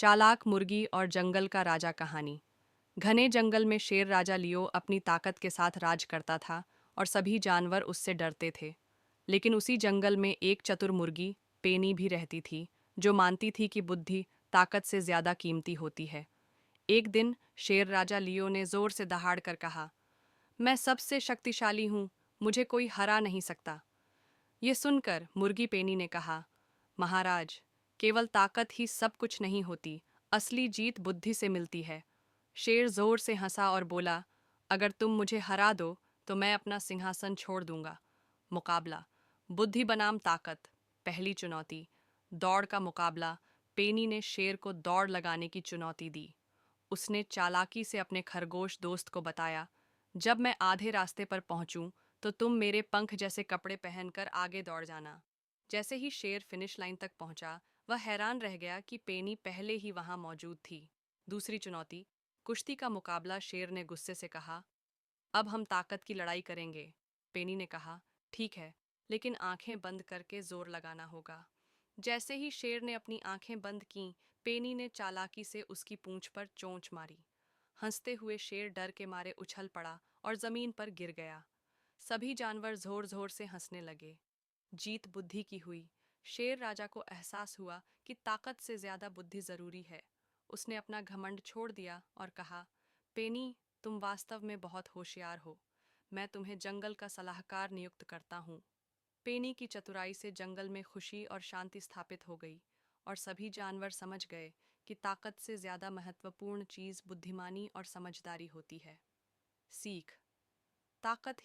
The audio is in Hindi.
चालाक मुर्गी और जंगल का राजा कहानी। घने जंगल में शेर राजा लियो अपनी ताकत के साथ राज करता था और सभी जानवर उससे डरते थे। लेकिन उसी जंगल में एक चतुर मुर्गी पेनी भी रहती थी, जो मानती थी कि बुद्धि ताकत से ज्यादा कीमती होती है। एक दिन शेर राजा लियो ने जोर से दहाड़ कर कहा, मैं सबसे शक्तिशाली हूँ, मुझे कोई हरा नहीं सकता। ये सुनकर मुर्गी पेनी ने कहा, महाराज, केवल ताकत ही सब कुछ नहीं होती, असली जीत बुद्धि से मिलती है। शेर जोर से हंसा और बोला, अगर तुम मुझे हरा दो तो मैं अपना सिंहासन छोड़ दूंगा। मुकाबला, बुद्धि बनाम ताकत। पहली चुनौती, दौड़ का मुकाबला। पेनी ने शेर को दौड़ लगाने की चुनौती दी। उसने चालाकी से अपने खरगोश दोस्त को बताया, जब मैं आधे रास्ते पर पहुंचूं तो तुम मेरे पंख जैसे कपड़े पहनकर आगे दौड़ जाना। जैसे ही शेर फिनिश लाइन तक पहुंचा, वह हैरान रह गया कि पेनी पहले ही वहां मौजूद थी। दूसरी चुनौती, कुश्ती का मुकाबला। शेर ने गुस्से से कहा, अब हम ताकत की लड़ाई करेंगे। पेनी ने कहा, ठीक है, लेकिन आंखें बंद करके जोर लगाना होगा। जैसे ही शेर ने अपनी आंखें बंद कीं, पेनी ने चालाकी से उसकी पूंछ पर चोंच मारी। हंसते हुए शेर डर के मारे उछल पड़ा और जमीन पर गिर गया। सभी जानवर जोर जोर से हंसने लगे। जीत बुद्धि की हुई। शेर राजा को एहसास हुआ कि ताकत से ज्यादा बुद्धि जरूरी है। उसने अपना घमंड छोड़ दिया और कहा, पेनी, तुम वास्तव में बहुत होशियार हो। मैं तुम्हें जंगल का सलाहकार नियुक्त करता हूँ। पेनी की चतुराई से जंगल में खुशी और शांति स्थापित हो गई और सभी जानवर समझ गए कि ताकत से ज्यादा महत्वपूर्ण चीज बुद्धिमानी और समझदारी होती है। सीख, ताकत